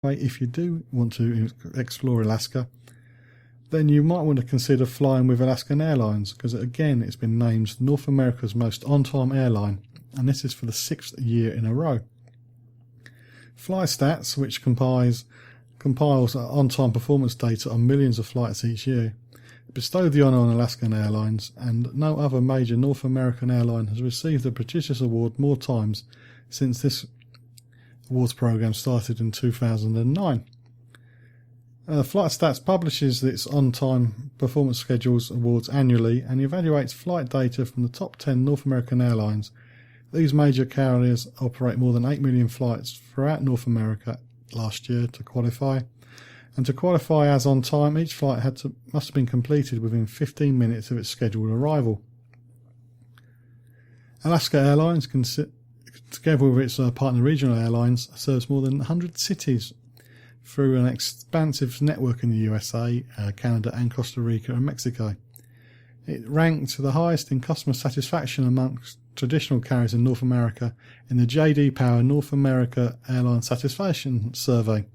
if you do want to explore Alaska, then you might want to consider flying with Alaskan Airlines, because again it's been named North America's most on-time airline, and this is for the 6th year in a row. FlyStats, which compiles on-time performance data on millions of flights each year, bestowed the honour on Alaskan Airlines, and no other major North American airline has received the prestigious award more times since this awards program started in 2009. FlightStats publishes its on-time performance schedules awards annually and evaluates flight data from the top 10 North American airlines. These major carriers operate more than 8 million flights throughout North America last year to qualify. And to qualify as on time, each flight must have been completed within 15 minutes of its scheduled arrival. Alaska Airlines, together with its partner regional airlines, serves more than 100 cities through an expansive network in the USA, Canada and Costa Rica and Mexico. It ranked the highest in customer satisfaction amongst traditional carriers in North America in the J.D. Power North America Airline Satisfaction Survey,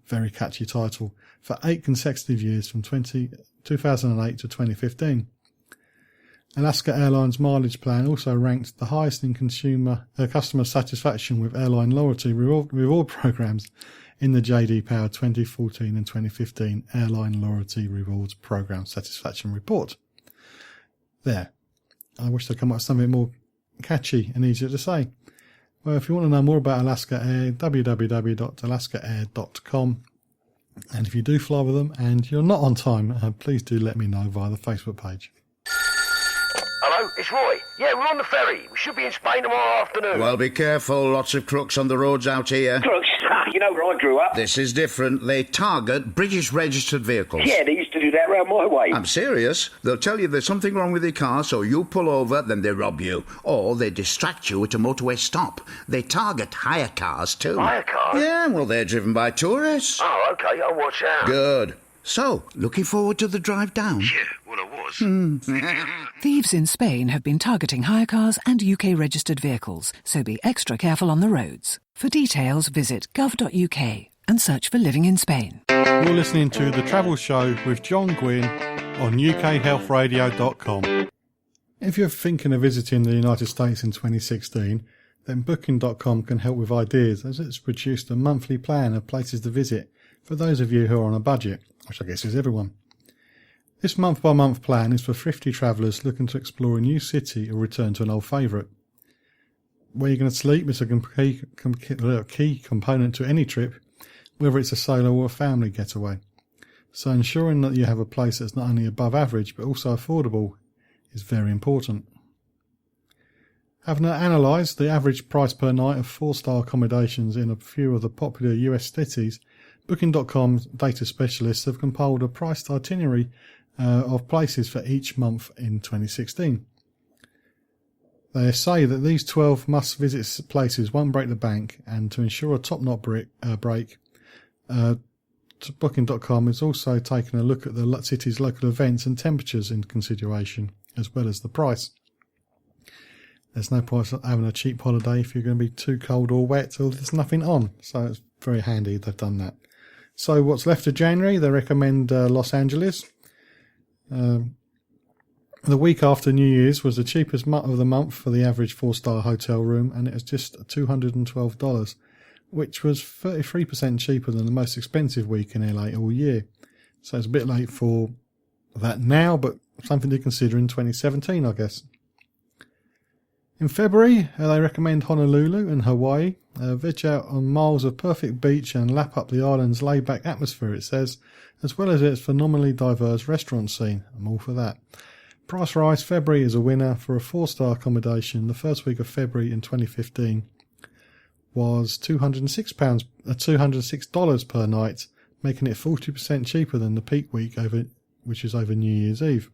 very catchy title, for 8 consecutive years from 2008 to 2015. Alaska Airlines mileage plan also ranked the highest in customer satisfaction with airline loyalty reward programs in the J.D. Power 2014 and 2015 Airline Loyalty Rewards Program Satisfaction Report. There. I wish they'd come up with something more catchy and easier to say. Well, if you want to know more about Alaska Air, www.alaskaair.com. And if you do fly with them and you're not on time, please do let me know via the Facebook page. Hello, it's Roy. Yeah, we're on the ferry. We should be in Spain tomorrow afternoon. Well, be careful. Lots of crooks on the roads out here. Crooks? You know where I grew up. This is different. They target British registered vehicles. Yeah, they used to do that round my way. I'm serious. They'll tell you there's something wrong with your car, so you pull over, then they rob you. Or they distract you at a motorway stop. They target hire cars, too. Hire cars? Yeah, well, they're driven by tourists. Oh, OK, I'll watch out. Good. So, looking forward to the drive down? Yeah, well, I was. Thieves in Spain have been targeting hire cars and UK-registered vehicles, so be extra careful on the roads. For details, visit gov.uk and search for Living in Spain. You're listening to The Travel Show with John Guinn on ukhealthradio.com. If you're thinking of visiting the United States in 2016, then Booking.com can help with ideas, as it's produced a monthly plan of places to visit for those of you who are on a budget, which I guess is everyone. This month-by-month plan is for thrifty travellers looking to explore a new city or return to an old favourite. Where you're going to sleep is a key component to any trip, whether it's a solo or a family getaway. So ensuring that you have a place that's not only above average but also affordable is very important. Having analysed the average price per night of 4-star accommodations in a few of the popular US cities, Booking.com's data specialists have compiled a priced itinerary of places for each month in 2016. They say that these 12 must-visit places won't break the bank, and to ensure a top-notch break, Booking.com is also taking a look at the city's local events and temperatures in consideration, as well as the price. There's no point having a cheap holiday if you're going to be too cold or wet or there's nothing on, so it's very handy they've done that. So what's left of January, they recommend Los Angeles. The week after New Year's was the cheapest month of the month for the average 4-star hotel room, and it was just $212, which was 33% cheaper than the most expensive week in LA all year. So it's a bit late for that now, but something to consider in 2017, I guess. In February, they recommend Honolulu and Hawaii. Veg out on miles of perfect beach and lap up the island's laid-back atmosphere, it says, as well as its phenomenally diverse restaurant scene. I'm all for that. Price-wise, February is a winner for a 4-star accommodation. The first week of February in 2015 was $206 per night, making it 40% cheaper than the peak week, which is over New Year's Eve.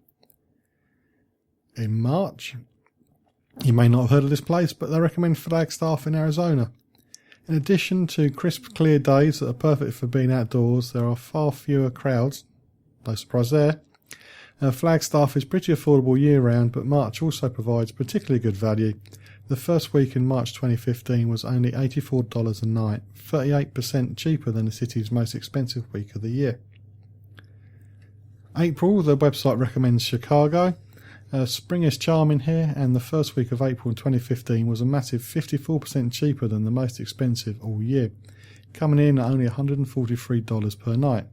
In March, you may not have heard of this place, but they recommend Flagstaff in Arizona. In addition to crisp, clear days that are perfect for being outdoors, there are far fewer crowds. No surprise there. Flagstaff is pretty affordable year-round, but March also provides particularly good value The first week in March 2015 was only $84 a night, 38% cheaper than the city's most expensive week of the year. April, the website recommends Chicago. Spring is charming here, and the first week of April 2015 was a massive 54% cheaper than the most expensive all year, coming in at only $143 per night.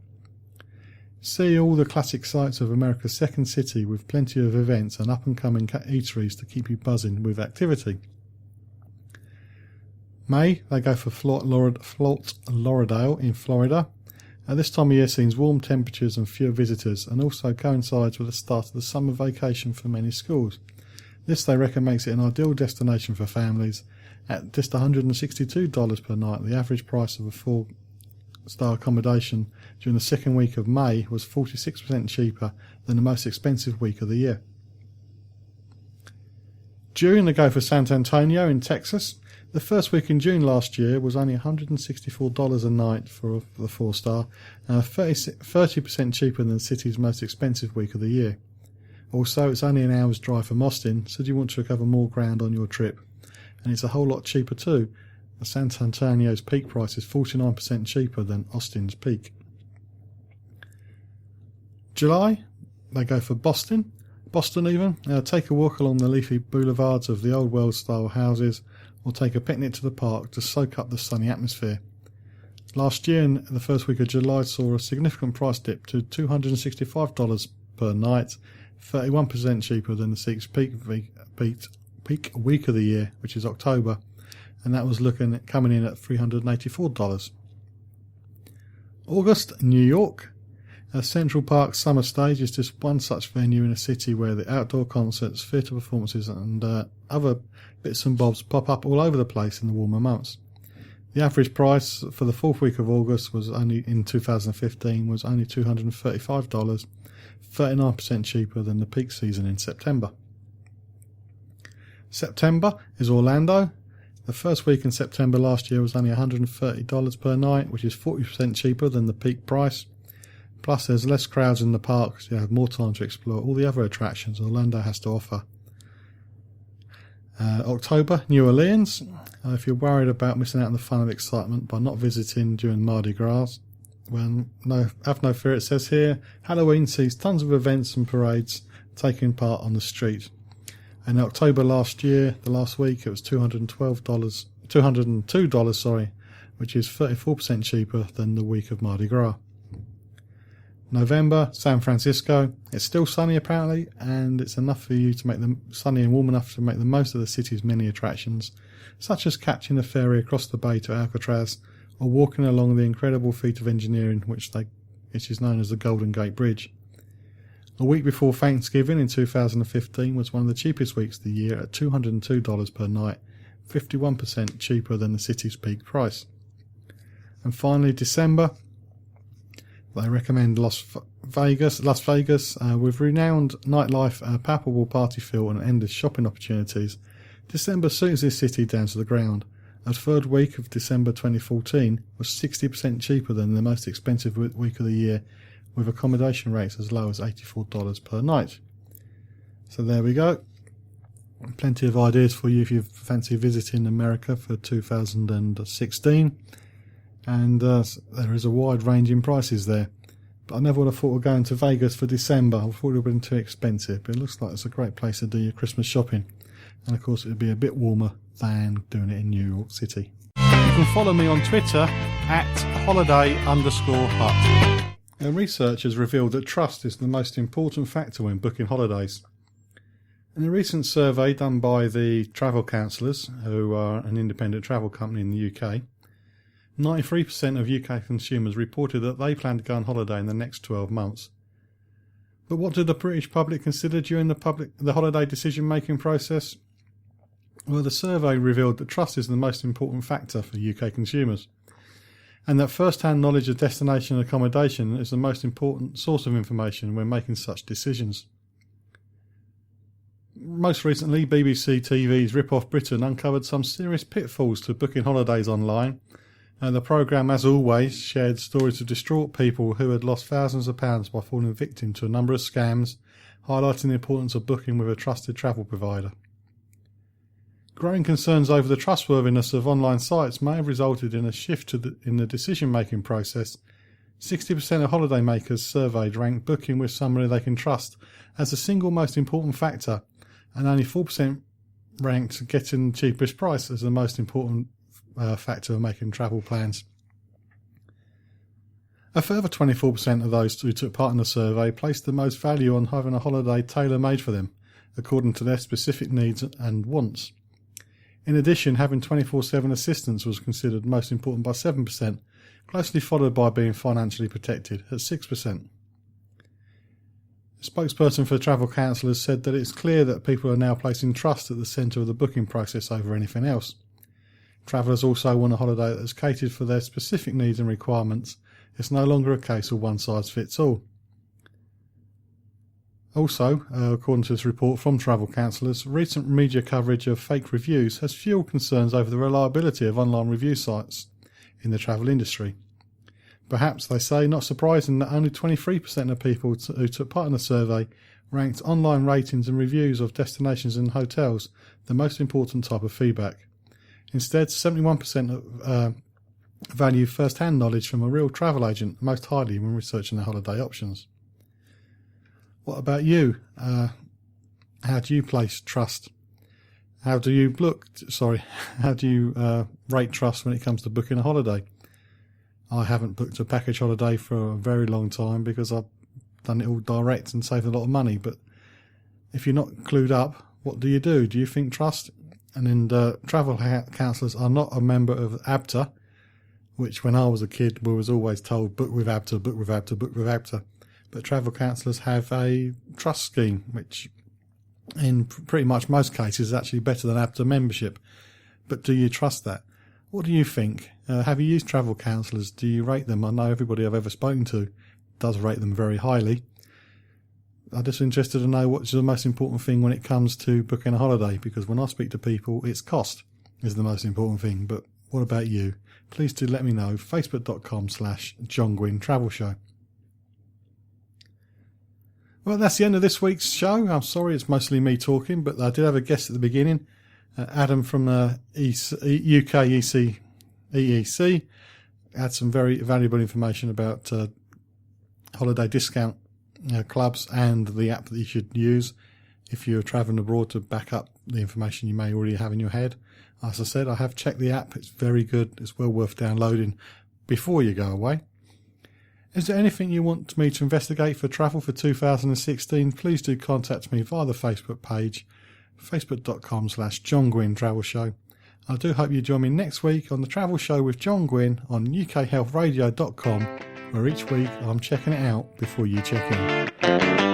See all the classic sites of America's second city with plenty of events and up-and-coming eateries to keep you buzzing with activity. May, they go for Fort Lauderdale in Florida. At this time of year sees warm temperatures and fewer visitors, and also coincides with the start of the summer vacation for many schools. This, they reckon, makes it an ideal destination for families. At just $162 per night, the average price of a 4-star accommodation during the second week of May was 46% cheaper than the most expensive week of the year. June, they go for San Antonio in Texas. The first week in June last year was only $164 a night for the 4-star, 30% cheaper than the city's most expensive week of the year. Also, it's only an hour's drive from Austin, so do you want to recover more ground on your trip? And it's a whole lot cheaper too. San Antonio's peak price is 49% cheaper than Austin's peak. July, they go for Boston even. Take a walk along the leafy boulevards of the old world-style houses, or take a picnic to the park to soak up the sunny atmosphere. Last year, in the first week of July, saw a significant price dip to $265 per night, 31% cheaper than the sixth peak week of the year, which is October, and that was coming in at $384. August, New York. Central Park Summer Stage is just one such venue in a city where the outdoor concerts, theatre performances and other bits and bobs pop up all over the place in the warmer months. The average price for the fourth week of August was only in 2015 was only $235, 39% cheaper than the peak season in September. September is Orlando. The first week in September last year was only $130 per night, which is 40% cheaper than the peak price. Plus, there's less crowds in the park, so you have more time to explore all the other attractions Orlando has to offer. October, New Orleans. If you're worried about missing out on the fun and excitement by not visiting during Mardi Gras, well, have no fear, it says here. Halloween sees tons of events and parades taking part on the street. In October last year, the last week, it was $202, which is 34% cheaper than the week of Mardi Gras. November, San Francisco. It's still sunny apparently, and it's enough for you to make them sunny and warm enough to make the most of the city's many attractions, such as catching a ferry across the bay to Alcatraz, or walking along the incredible feat of engineering which is known as the Golden Gate Bridge. A week before Thanksgiving in 2015 was one of the cheapest weeks of the year at $202 per night, 51% cheaper than the city's peak price. And finally, December. They recommend Las Vegas, with renowned nightlife, a palpable party feel and endless shopping opportunities. December suits this city down to the ground. A third week of December 2014 was 60% cheaper than the most expensive week of the year, with accommodation rates as low as $84 per night. So there we go. Plenty of ideas for you if you fancy visiting America for 2016. And there is a wide range in prices there. But I never would have thought of going to Vegas for December. I thought it would have been too expensive. But it looks like it's a great place to do your Christmas shopping. And of course it would be a bit warmer than doing it in New York City. You can follow me on Twitter at @holiday_hut. And research has revealed that trust is the most important factor when booking holidays. In a recent survey done by the Travel Counsellors, who are an independent travel company in the UK, 93% of UK consumers reported that they plan to go on holiday in the next 12 months. But what did the British public consider during the holiday decision-making process? Well, the survey revealed that trust is the most important factor for UK consumers, and that first-hand knowledge of destination and accommodation is the most important source of information when making such decisions. Most recently, BBC TV's Rip Off Britain uncovered some serious pitfalls to booking holidays online, and the programme, as always, shared stories of distraught people who had lost thousands of pounds by falling victim to a number of scams, highlighting the importance of booking with a trusted travel provider. Growing concerns over the trustworthiness of online sites may have resulted in a shift in the decision-making process. 60% of holidaymakers surveyed ranked booking with somebody they can trust as the single most important factor, and only 4% ranked getting the cheapest price as the most important factor of making travel plans. A further 24% of those who took part in the survey placed the most value on having a holiday tailor-made for them, according to their specific needs and wants. In addition, having 24/7 assistance was considered most important by 7%, closely followed by being financially protected at 6%. A spokesperson for travel counsellors said that it's clear that people are now placing trust at the centre of the booking process over anything else. Travellers also want a holiday that is catered for their specific needs and requirements. It's no longer a case of one size fits all. Also, according to this report from travel counsellors, recent media coverage of fake reviews has fuelled concerns over the reliability of online review sites in the travel industry. Perhaps, they say, not surprising that only 23% of people who took part in the survey ranked online ratings and reviews of destinations and hotels the most important type of feedback. Instead, 71% value first-hand knowledge from a real travel agent most highly when researching their holiday options. What about you? How do you place trust? How do you rate trust when it comes to booking a holiday? I haven't booked a package holiday for a very long time because I've done it all direct and saved a lot of money. But if you're not clued up, what do you do? Do you think trust? And then travel counsellors are not a member of ABTA, which when I was a kid we was always told book with ABTA, book with ABTA, book with ABTA. But travel counsellors have a trust scheme, which in pretty much most cases is actually better than ABTA membership. But do you trust that? What do you think? Have you used travel counsellors? Do you rate them? I know everybody I've ever spoken to does rate them very highly. I'm just interested to know what's the most important thing when it comes to booking a holiday, because when I speak to people, it's cost is the most important thing. But what about you? Please do let me know. Facebook.com/John Guinn Travel Show. Well, that's the end of this week's show. I'm sorry it's mostly me talking, but I did have a guest at the beginning, Adam from UK EEC. Had some very valuable information about holiday discount clubs and the app that you should use if you're travelling abroad to back up the information you may already have in your head. As I said, I have checked the app. It's very good. It's well worth downloading before you go away. Is there anything you want me to investigate for travel for 2016? Please do contact me via the Facebook page, facebook.com/John Guinn Travel Show. I do hope you join me next week on the Travel Show with John Guinn on UKHealthRadio.com, where each week I'm checking it out before you check in.